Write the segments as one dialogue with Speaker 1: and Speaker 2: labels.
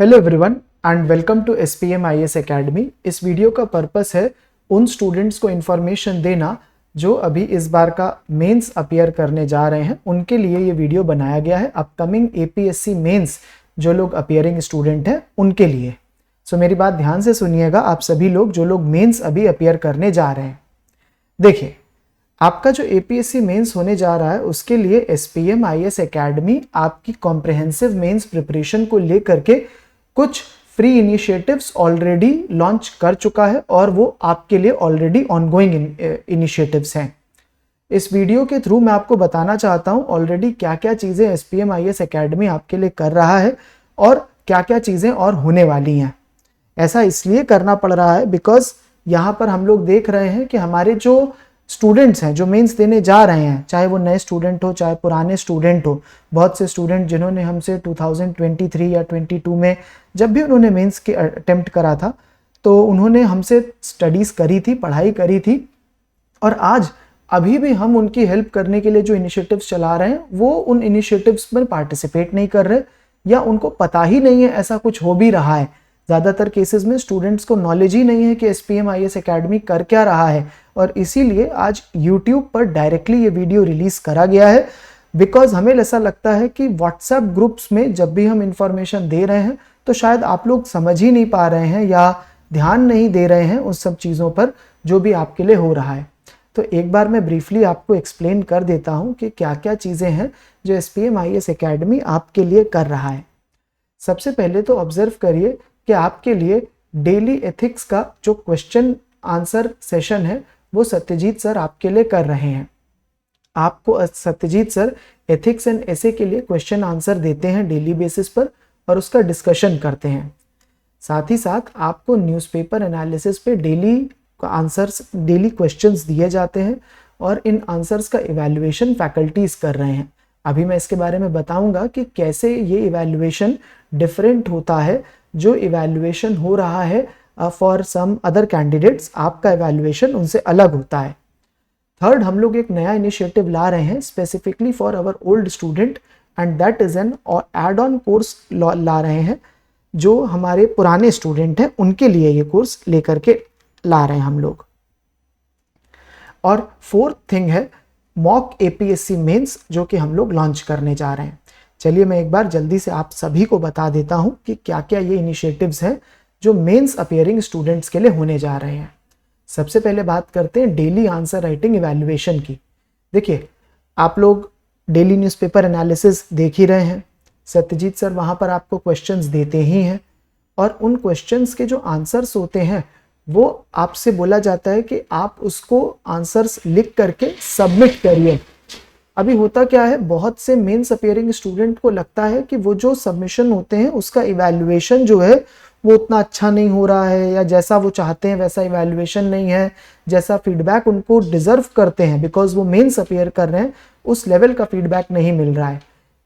Speaker 1: Hello everyone and welcome to SPM IAS academy. इस वीडियो का पर्पस है उन स्टूडेंट्स को इन्फॉर्मेशन देना जो अभी इस बार का मेंस अपीयर करने जा रहे हैं। उनके लिए ये वीडियो बनाया गया है, अपकमिंग APSC मेंस जो लोग अपीयरिंग स्टूडेंट हैं उनके लिए। सो मेरी बात ध्यान से सुनिएगा, आप सभी लोग जो लोग मेंस अभी अपीयर करने जा रहे हैं। देखिए, आपका जो APSC मेंस होने जा रहा है उसके लिए SPM IAS एकेडमी आपकी कॉम्प्रिहेंसिव मेंस प्रिपरेशन को लेकर के कुछ फ्री इनिशिएटिव्स ऑलरेडी लॉन्च कर चुका है और वो आपके लिए ऑलरेडी ऑनगोइंग इनिशिएटिव्स हैं। इस वीडियो के थ्रू मैं आपको बताना चाहता हूं ऑलरेडी क्या क्या चीज़ें SPM IAS एकेडमी आपके लिए कर रहा है और क्या क्या चीज़ें और होने वाली हैं। ऐसा इसलिए करना पड़ रहा है बिकॉज यहाँ पर हम लोग देख रहे हैं कि हमारे जो स्टूडेंट्स हैं जो मेंस देने जा रहे हैं, चाहे वो नए स्टूडेंट हो चाहे पुराने स्टूडेंट हो, बहुत से स्टूडेंट जिन्होंने हमसे 2023 या 22 में जब भी उन्होंने मेंस के अटेम्प्ट करा था तो उन्होंने हमसे स्टडीज़ करी थी, पढ़ाई करी थी, और आज अभी भी हम उनकी हेल्प करने के लिए जो इनिशिएटिव्स चला रहे हैं वो उन इनिशिएटिव्स में पार्टिसिपेट नहीं कर रहे या उनको पता ही नहीं है ऐसा कुछ हो भी रहा है। ज़्यादातर केसेस में स्टूडेंट्स को नॉलेज ही नहीं है कि SPM IAS एकेडमी कर क्या रहा है, और इसीलिए आज YouTube पर डायरेक्टली ये वीडियो रिलीज़ करा गया है। बिकॉज हमें ऐसा लगता है कि WhatsApp ग्रुप्स में जब भी हम इंफॉर्मेशन दे रहे हैं तो शायद आप लोग समझ ही नहीं पा रहे हैं या ध्यान नहीं दे रहे हैं उस सब चीज़ों पर जो भी आपके लिए हो रहा है। तो एक बार मैं ब्रीफली आपको एक्सप्लेन कर देता हूँ कि क्या क्या चीज़ें हैं जो SPM IAS एकेडमी आपके लिए कर रहा है। सबसे पहले तो ऑब्जर्व करिए कि आपके लिए डेली एथिक्स का जो क्वेश्चन आंसर सेशन है वो सत्यजीत सर आपके लिए कर रहे हैं। आपको सत्यजीत सर एथिक्स एंड एसे के लिए क्वेश्चन आंसर देते हैं डेली बेसिस पर और उसका डिस्कशन करते हैं। साथ ही साथ आपको न्यूज़पेपर एनालिसिस पे डेली आंसर्स, डेली क्वेश्चंस दिए जाते हैं और इन आंसर्स का इवैल्यूएशन फैकल्टीज़ कर रहे हैं। अभी मैं इसके बारे में बताऊंगा कि कैसे ये इवैल्यूएशन डिफरेंट होता है जो इवैल्यूएशन हो रहा है फॉर सम अदर कैंडिडेट्स, आपका इवैल्यूएशन उनसे अलग होता है। थर्ड, हम लोग एक नया इनिशिएटिव ला रहे हैं specifically for our old student and that is an add on course ला रहे हैं। जो हमारे पुराने स्टूडेंट हैं उनके लिए ये कोर्स लेकर के ला रहे हैं हम लोग। और फोर्थ थिंग है मॉक APSC मेंस जो कि हम लोग लॉन्च करने जा रहे हैं। चलिए मैं एक बार जल्दी से आप सभी को बता देता हूं कि क्या क्या ये इनिशिएटिव्स हैं जो मेंस अपीयरिंग स्टूडेंट्स के लिए होने जा रहे हैं। सबसे पहले बात करते हैं डेली आंसर राइटिंग इवैल्यूएशन की। देखिए, आप लोग डेली न्यूज़पेपर एनालिसिस देख ही रहे हैं, सत्यजीत सर वहाँ पर आपको क्वेश्चंस देते ही हैं और उन क्वेश्चंस के जो आंसर्स होते हैं वो आपसे बोला जाता है कि आप उसको आंसर्स लिख करके सबमिट करिए। अभी होता क्या है, बहुत से मेंस अपीयरिंग स्टूडेंट को लगता है कि वो जो सबमिशन होते हैं उसका इवैल्यूएशन जो है वो उतना अच्छा नहीं हो रहा है या जैसा वो चाहते हैं वैसा इवैल्यूएशन नहीं है, जैसा फीडबैक उनको डिजर्व करते हैं बिकॉज वो मेंस अपीयर कर रहे हैं उस लेवल का फीडबैक नहीं मिल रहा है।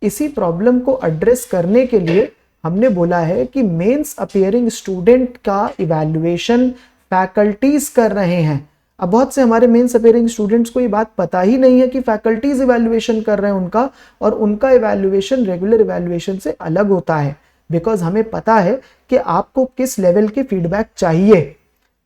Speaker 1: इसी प्रॉब्लम को एड्रेस करने के लिए हमने बोला है कि मेंस अपीयरिंग स्टूडेंट का इवैल्यूएशन फैकल्टीज कर रहे हैं। अब बहुत से हमारे मेंस अपीयरिंग स्टूडेंट्स को ये बात पता ही नहीं है कि फैकल्टीज इवैल्यूएशन कर रहे हैं उनका, और उनका इवैल्यूएशन रेगुलर इवैल्यूएशन से अलग होता है बिकॉज हमें पता है कि आपको किस लेवल के फीडबैक चाहिए।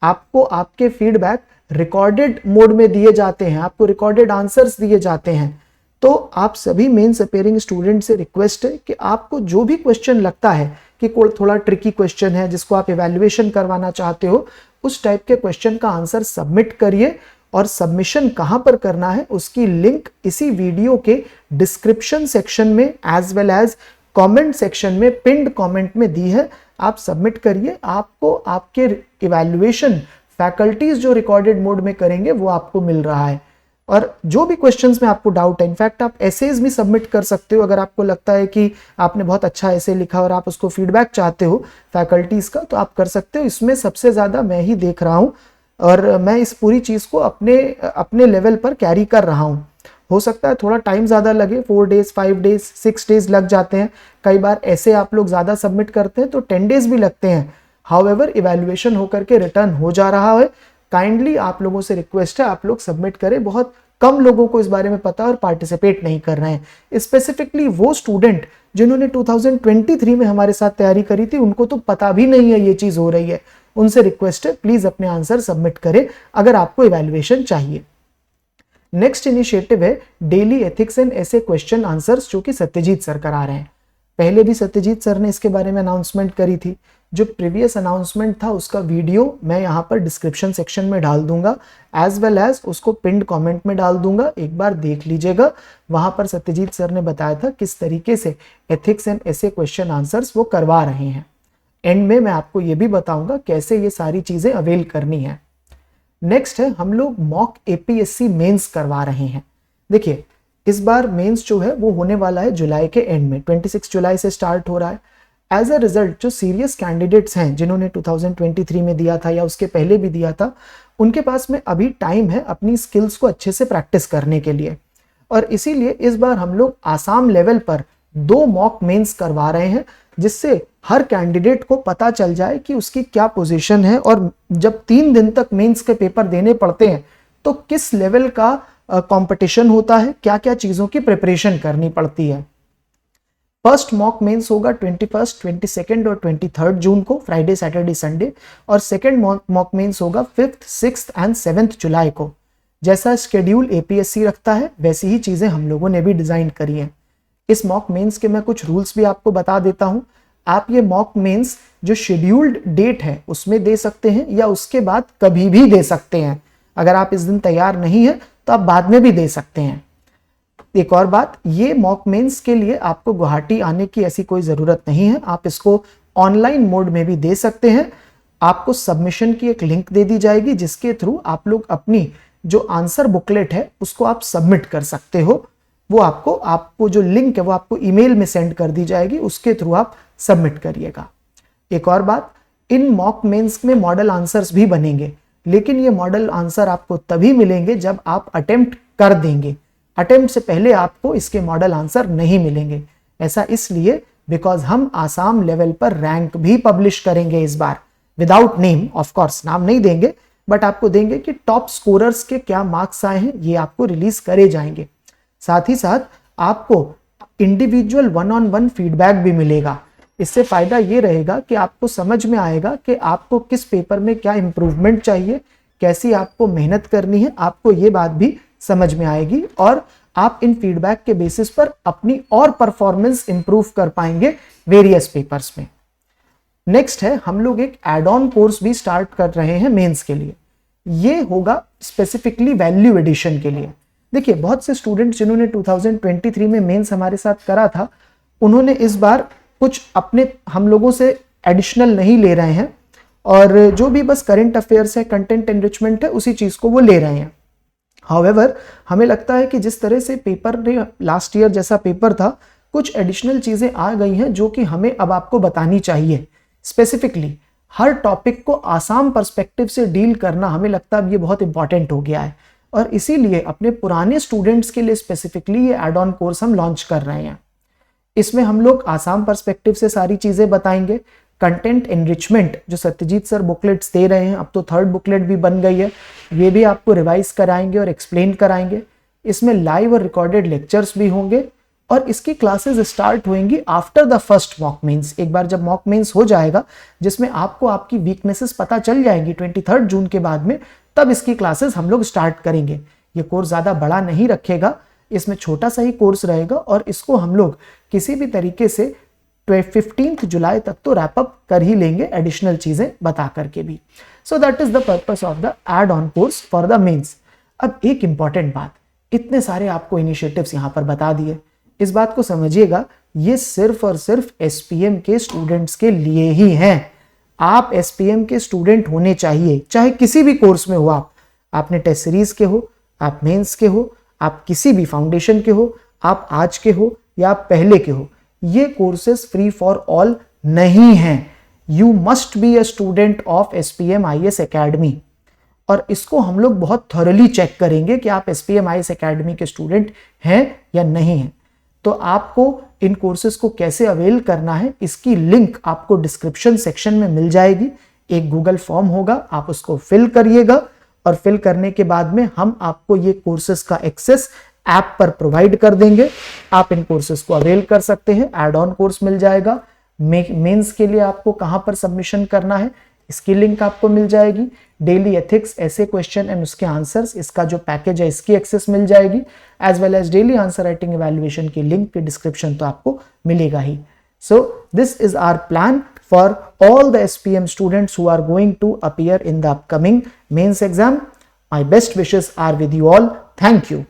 Speaker 1: आपको आपके फीडबैक रिकॉर्डेड मोड में दिए जाते हैं, आपको रिकॉर्डेड आंसर्स दिए जाते हैं। तो आप सभी मेंस अपीयरिंग स्टूडेंट से रिक्वेस्ट है कि आपको जो भी क्वेश्चन लगता है कि कोई थोड़ा ट्रिकी क्वेश्चन है जिसको आप इवैल्यूएशन करवाना चाहते हो, उस टाइप के क्वेश्चन का आंसर सबमिट करिए। और सबमिशन कहां पर करना है उसकी लिंक इसी वीडियो के डिस्क्रिप्शन सेक्शन में as well as comment section में पिन्ड कमेंट में दी है। आप सबमिट करिए, आपको आपके इवैल्यूएशन फैकल्टीज जो रिकॉर्डेड मोड में करेंगे वो आपको मिल रहा है। और जो भी क्वेश्चंस में आपको डाउट है, इनफैक्ट आप एसेज भी सबमिट कर सकते हो। अगर आपको लगता है कि आपने बहुत अच्छा एसे लिखा और आप उसको फीडबैक चाहते हो फैकल्टीज का तो आप कर सकते हो। इसमें सबसे ज़्यादा मैं ही देख रहा हूँ और मैं इस पूरी चीज़ को अपने लेवल पर कैरी कर रहा हूँ। हो सकता है थोड़ा टाइम ज़्यादा लगे, 4 डेज 5 डेज 6 डेज लग जाते हैं। कई बार ऐसे आप लोग ज़्यादा सबमिट करते हैं तो 10 डेज भी लगते हैं। हाउएवर इवैल्यूएशन होकर के रिटर्न हो जा रहा है। काइंडली आप लोगों से रिक्वेस्ट है आप लोग सबमिट करें। बहुत कम लोगों को इस बारे में पता और पार्टिसिपेट नहीं कर रहे हैं, स्पेसिफिकली वो स्टूडेंट जिन्होंने 2023 में हमारे साथ तैयारी करी थी उनको तो पता भी नहीं है ये चीज हो रही है। उनसे रिक्वेस्ट है प्लीज अपने आंसर सबमिट करें अगर आपको इवैल्यूएशन चाहिए। नेक्स्ट इनिशिएटिव है डेली एथिक्स एंड ऐसे क्वेश्चन आंसर्स, जो कि सत्यजीत सर करा रहे हैं। पहले भी सत्यजीत सर ने इसके बारे में अनाउंसमेंट करी थी। जो प्रीवियस अनाउंसमेंट था उसका वीडियो मैं यहाँ पर डिस्क्रिप्शन सेक्शन में डाल दूंगा, एज वेल एज उसको पिंड कमेंट में डाल दूंगा, एक बार देख लीजिएगा। वहां पर सत्यजीत सर ने बताया था किस तरीके से एथिक्स एंड ऐसे क्वेश्चन आंसर्स वो करवा रहे हैं। एंड में मैं आपको ये भी बताऊंगा कैसे ये सारी चीजें अवेल करनी है। नेक्स्ट है हम लोग मॉक एपीएससी मेंस करवा रहे हैं। देखिए इस बार मेंस जो है वो होने वाला है जुलाई के एंड में, 26 जुलाई से स्टार्ट हो रहा है। एज अ रिजल्ट जो सीरियस कैंडिडेट्स हैं जिन्होंने 2023 में दिया था या उसके पहले भी दिया था, उनके पास में अभी टाइम है अपनी स्किल्स को अच्छे से प्रैक्टिस करने के लिए। और इसीलिए इस बार हम लोग आसाम लेवल पर 2 मॉक मेंस करवा रहे हैं, जिससे हर कैंडिडेट को पता चल जाए कि उसकी क्या पोजीशन है। और जब 3 दिन तक मेंस के पेपर देने पड़ते हैं तो किस लेवल का कंपटीशन होता है, क्या क्या चीजों की प्रिपरेशन करनी पड़ती है। फर्स्ट मॉक मेंस होगा 21, 22 और 23 जून को, फ्राइडे सैटरडे संडे। और सेकंड मॉक मेंस होगा 5th, 6th एंड 7th जुलाई को। जैसा शेड्यूल एपीएससी रखता है वैसी ही चीजें हम लोगों ने भी डिजाइन करी हैं। इस मॉक मेंस के मैं कुछ रूल्स भी आपको बता देता हूं। आप ये मॉक मेंस जो शेड्यूल्ड डेट है उसमें दे सकते हैं या उसके बाद कभी भी दे सकते हैं। अगर आप इस दिन तैयार नहीं है तो आप बाद में भी दे सकते हैं। एक और बात, ये मॉक मेंस के लिए आपको गुवाहाटी आने की ऐसी कोई जरूरत नहीं है, आप इसको ऑनलाइन मोड में भी दे सकते हैं। आपको सबमिशन की एक लिंक दे दी जाएगी जिसके थ्रू आप लोग अपनी जो आंसर बुकलेट है उसको आप सबमिट कर सकते हो। वो आपको जो लिंक है वो आपको ईमेल में सेंड कर दी जाएगी, उसके थ्रू आप सबमिट करिएगा। एक और बात, इन मॉक मेंस में मॉडल आंसर्स भी बनेंगे, लेकिन ये मॉडल आंसर आपको तभी मिलेंगे जब आप अटेम्प्ट कर देंगे। अटेम्प्ट से पहले आपको इसके मॉडल आंसर नहीं मिलेंगे। ऐसा इसलिए बिकॉज हम आसाम लेवल पर रैंक भी पब्लिश करेंगे इस बार, विदाउट नेम ऑफ कोर्स, नाम नहीं देंगे, बट आपको देंगे कि टॉप स्कोरर्स के क्या मार्क्स आए हैं, ये आपको रिलीज करे जाएंगे। साथ ही साथ आपको इंडिविजुअल 1-on-1 फीडबैक भी मिलेगा। इससे फायदा ये रहेगा कि आपको समझ में आएगा कि आपको किस पेपर में क्या इंप्रूवमेंट चाहिए, कैसी आपको मेहनत करनी है, आपको ये बात भी समझ में आएगी और आप इन फीडबैक के बेसिस पर अपनी और परफॉर्मेंस इंप्रूव कर पाएंगे वेरियस पेपर्स में। नेक्स्ट है हम लोग एक एड ऑन कोर्स भी स्टार्ट कर रहे हैं मेंस के लिए। ये होगा स्पेसिफिकली वैल्यू एडिशन के लिए। देखिए बहुत से स्टूडेंट्स जिन्होंने 2023 में मेंस हमारे साथ करा था, उन्होंने इस बार कुछ अपने हम लोगों से एडिशनल नहीं ले रहे हैं और जो भी बस करंट अफेयर्स है, कंटेंट एनरिचमेंट है, उसी चीज को वो ले रहे हैं। हाउएवर हमें लगता है कि जिस तरह से पेपर ने लास्ट ईयर जैसा पेपर था, कुछ एडिशनल चीजें आ गई हैं जो कि हमें अब आपको बतानी चाहिए। स्पेसिफिकली हर टॉपिक को आसाम पर्सपेक्टिव से डील करना हमें लगता है अब ये बहुत इंपॉर्टेंट हो गया है और इसीलिए अपने पुराने स्टूडेंट्स के लिए स्पेसिफिकली ये एड ऑन कोर्स हम लॉन्च कर रहे हैं। इसमें हम लोग आसाम पर्सपेक्टिव से सारी चीजें बताएंगे। कंटेंट एनरिचमेंट जो सत्यजीत सर बुकलेट्स दे रहे हैं, अब तो 3rd बुकलेट भी बन गई है, ये भी आपको रिवाइज कराएंगे और एक्सप्लेन कराएंगे। इसमें लाइव और रिकॉर्डेड लेक्चर्स भी होंगे और इसकी क्लासेस स्टार्ट होंगी after the first mock mains. एक बार जब मॉक मेंस हो जाएगा जिसमें आपको आपकी वीकनेसेस पता चल जाएंगी 23 जून के बाद में, तब इसकी क्लासेस हम लोग स्टार्ट करेंगे। ये कोर्स ज़्यादा बड़ा नहीं रखेगा, इसमें छोटा सा ही कोर्स रहेगा और इसको हम लोग किसी भी तरीके से 15 जुलाई तक तो रैप अप कर ही लेंगे, एडिशनल चीजें बता करके भी। So that is the purpose of the add on course for the mains. अब एक इंपॉर्टेंट बात, इतने सारे आपको इनिशिएटिव्स यहां पर बता दिए, इस बात को समझिएगा, ये सिर्फ और सिर्फ एसपीएम के स्टूडेंट्स के लिए ही हैं। आप एसपीएम के स्टूडेंट होने चाहिए, चाहे किसी भी कोर्स में हो। आपने टेस्ट सीरीज के हो, आप मेंस के हो, आप किसी भी फाउंडेशन के हो, आप आज के हो या आप पहले के हो, ये कोर्सेज फ्री फॉर ऑल नहीं हैं। You must be a student of SPM IAS academy और इसको हम लोग बहुत थॉरली चेक करेंगे कि आप एसपीएम आईएएस एकेडमी के स्टूडेंट हैं या नहीं हैं। तो आपको इन कोर्सेज को कैसे अवेल करना है, इसकी लिंक आपको डिस्क्रिप्शन सेक्शन में मिल जाएगी। एक गूगल फॉर्म होगा, आप उसको फिल करिएगा और फिल करने के बाद में हम आपको ये कोर्सेज का एक्सेस ऐप पर प्रोवाइड कर देंगे, आप इन कोर्सेज को अवेल कर सकते हैं। एड ऑन कोर्स मिल जाएगा। मेंस के लिए आपको कहां पर सबमिशन करना है इसकी लिंक आपको मिल जाएगी। डेली एथिक्स ऐसे क्वेश्चन एंड उसके आंसर्स, इसका जो पैकेज है इसकी एक्सेस मिल जाएगी, as well as daily answer writing evaluation की लिंक की डिस्क्रिप्शन तो आपको मिलेगा ही। So this is our plan for all the SPM students who are going to appear in the upcoming mains exam. My best wishes are with you all. Thank you.